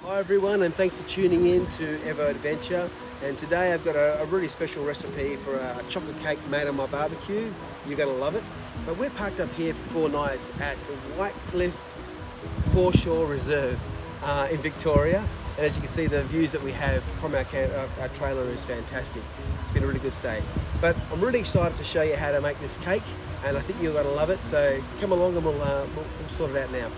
Hi everyone, and thanks for tuning in to Evo Adventure. And today I've got a really special recipe for a chocolate cake made on my barbecue. You're going to love it. But we're parked up here for 4 nights at the Whitecliff Foreshore Reserve in Victoria. And as you can see, the views that we have from our trailer is fantastic. It's been a really good stay. But I'm really excited to show you how to make this cake, and I think you're going to love it. So come along and we'll sort it out now.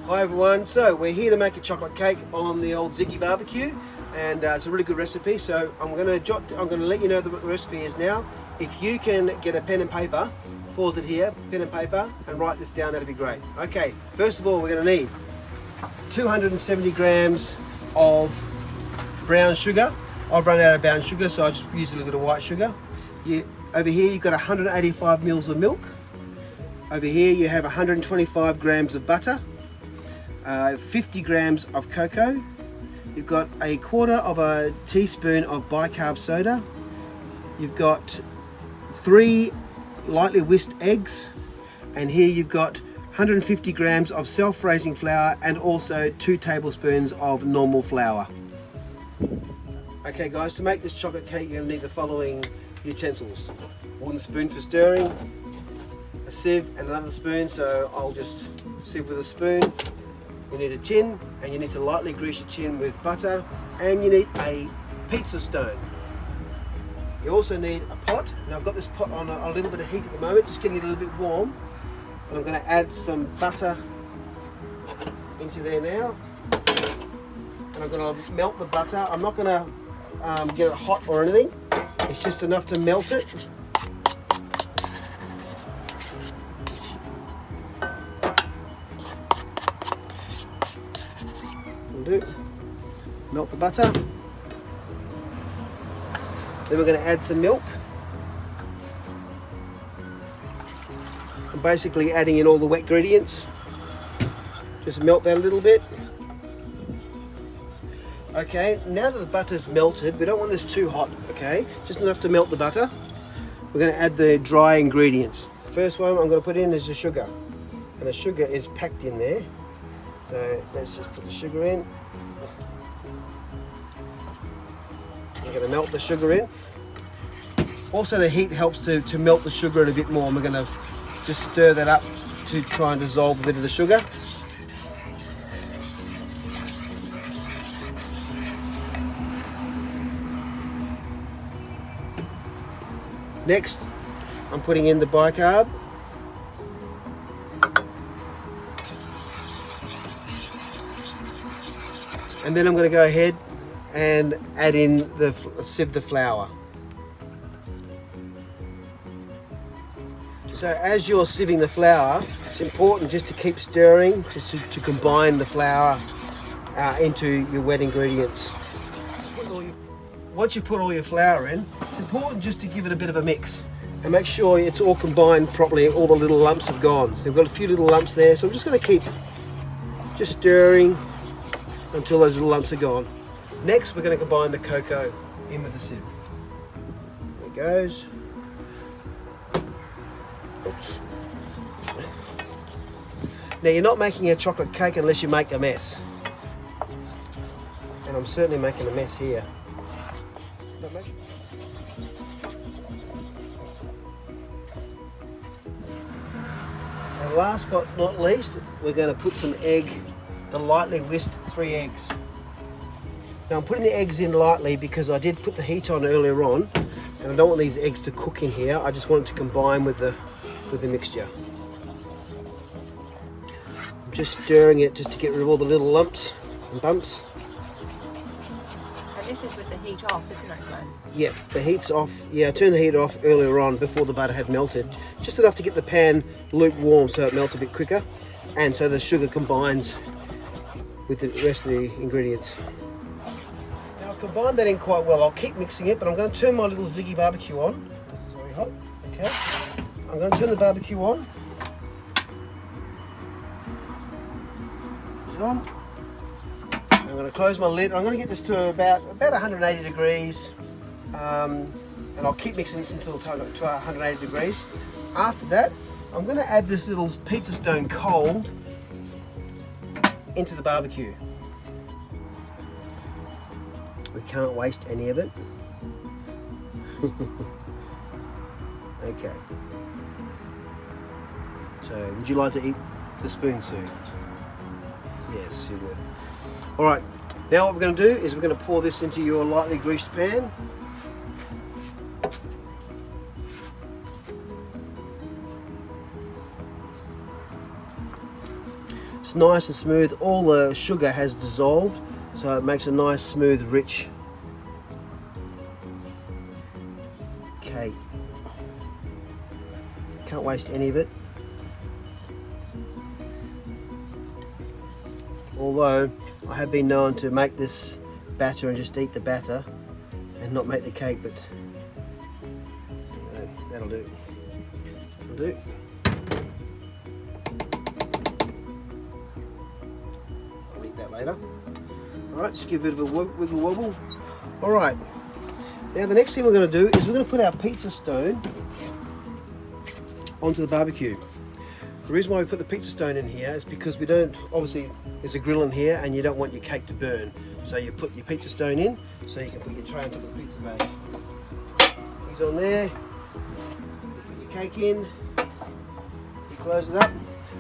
Hi everyone, so we're here to make a chocolate cake on the old Ziggy barbecue, and it's a really good recipe. So I'm going to let you know what the recipe is now. If you can get a pen and paper, pause it here, pen and paper, and write this down, that'd be great. Okay, first of all we're going to need 270 grams of brown sugar. I've run out of brown sugar, so I just use a little bit of white sugar. Over here you've got 185 mils of milk. Over here you have 125 grams of butter. 50 grams of cocoa. You've got a quarter of a teaspoon of bicarb soda. You've got 3 lightly whisked eggs, and here you've got 150 grams of self-raising flour and also 2 tablespoons of normal flour. Okay guys, to make this chocolate cake you're going to need the following utensils: wooden spoon for stirring, a sieve and another spoon, so I'll just sieve with a spoon. You need a tin, and you need to lightly grease your tin with butter, and you need a pizza stone. You also need a pot. Now I've got this pot on a little bit of heat at the moment, just getting it a little bit warm, and I'm going to add some butter into there now, and I'm going to melt the butter. I'm not going to get it hot or anything, it's just enough to melt it. Melt the butter. Then we're going to add some milk. I'm basically adding in all the wet ingredients. Just melt that a little bit. Okay, now that the butter's melted, we don't want this too hot, okay? Just enough to melt the butter. We're going to add the dry ingredients. The first one I'm going to put in is the sugar. And the sugar is packed in there. So let's just put the sugar in. We're going to melt the sugar in. Also the heat helps to melt the sugar a bit more, and we're going to just stir that up to try and dissolve a bit of the sugar. Next, I'm putting in the bicarb. And then I'm going to go ahead and add in sieve the flour. So as you're sieving the flour, it's important just to keep stirring, just to combine the flour into your wet ingredients. Once you put all your flour in, it's important just to give it a bit of a mix and make sure it's all combined properly, all the little lumps have gone. So we've got a few little lumps there, so I'm just going to keep just stirring until those little lumps are gone. Next we're going to combine the cocoa in with the sieve. There it goes. Oops. Now you're not making a chocolate cake unless you make a mess. And I'm certainly making a mess here. And last but not least, we're going to put some the lightly whisked 3 eggs. Now I'm putting the eggs in lightly because I did put the heat on earlier on, and I don't want these eggs to cook in here. I just want it to combine with the mixture. I'm just stirring it just to get rid of all the little lumps and bumps. And this is with the heat off, isn't it, Glenn? Yeah, the heat's off. Yeah, I turned the heat off earlier on before the butter had melted. Just enough to get the pan lukewarm so it melts a bit quicker, and so the sugar combines with the rest of the ingredients. Now I've combined that in quite well. I'll keep mixing it, but I'm going to turn my little Ziggy barbecue on. It's very hot. Okay. I'm going to turn the barbecue on. It's on. I'm going to close my lid. I'm going to get this to about 180 degrees, and I'll keep mixing this until it's to 180 degrees. After that, I'm going to add this little pizza stone cold into the barbecue. We can't waste any of it. Okay. So, would you like to eat the spoon, Sue? Yes, you would. Alright, now what we're going to do is we're going to pour this into your lightly greased pan. It's nice and smooth. All the sugar has dissolved, so it makes a nice, smooth, rich cake. Can't waste any of it. Although I have been known to make this batter and just eat the batter and not make the cake, but that'll do. That'll do. I'll eat that later. Alright, just give it a bit of a wiggle wobble. Alright, now the next thing we're going to do is we're going to put our pizza stone onto the barbecue. The reason why we put the pizza stone in here is because we don't, obviously there's a grill in here and you don't want your cake to burn. So you put your pizza stone in so you can put your tray on top of the pizza bag. He's on there, you put your cake in, you close it up,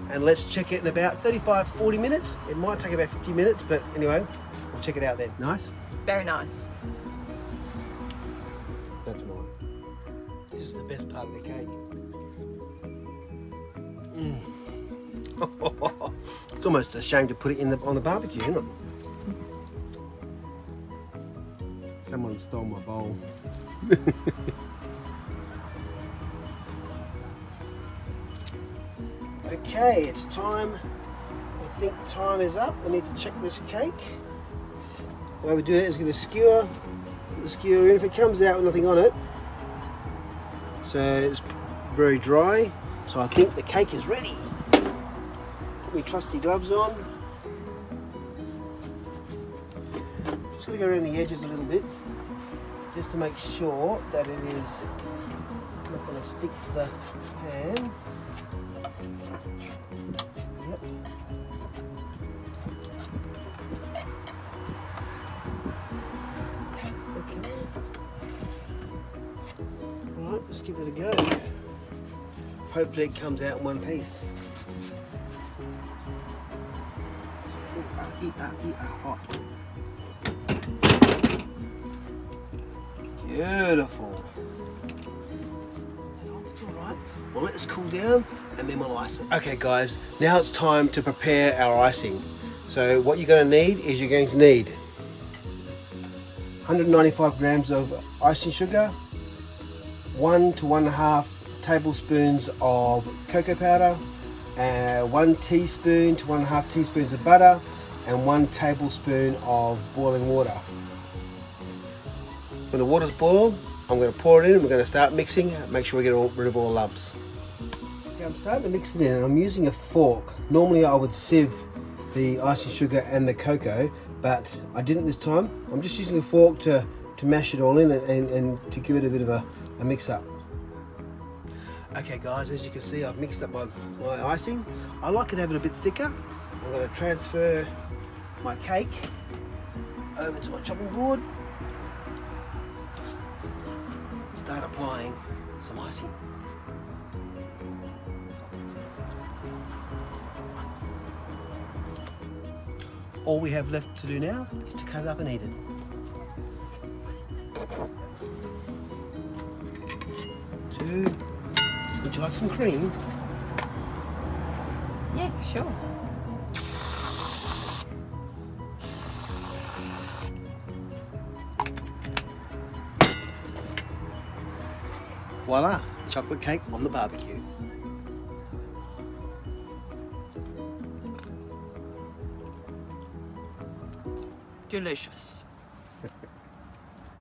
and let's check it in about 35-40 minutes. It might take about 50 minutes, but anyway, we'll check it out then. Nice? Very nice. That's mine. This is the best part of the cake. It's almost a shame to put it in on the barbecue, isn't it? Someone stole my bowl. Okay, it's time. I think time is up. I need to check this cake. The way we do it is get a skewer, put the skewer in. If it comes out with nothing on it, so it's very dry, so I think the cake is ready. Put my trusty gloves on. Just going to go around the edges a little bit, just to make sure that it is not going to stick to the pan. Yep. Okay. Alright, let's give it a go. Hopefully it comes out in one piece. Hot. Beautiful. It's alright. We'll let this cool down and then we'll ice it. Okay guys, now it's time to prepare our icing. So what you're going to need is you're going to need 195 grams of icing sugar, 1 to 1.5 tablespoons of cocoa powder, 1 teaspoon to 1.5 teaspoons of butter, and 1 tablespoon of boiling water. When the water's boiled, I'm going to pour it in and we're going to start mixing. Make sure we get rid of all the lumps. Okay, I'm starting to mix it in and I'm using a fork. Normally I would sieve the icing sugar and the cocoa, but I didn't this time. I'm just using a fork to mash it all in and to give it a bit of a mix up. Okay guys, as you can see, I've mixed up my icing. I like it to have it a bit thicker. I'm going to transfer my cake over to my chopping board. Start applying some icing. All we have left to do now is to cut it up and eat it. Would you like some cream? Yeah, sure. Voila, chocolate cake on the barbecue. Delicious.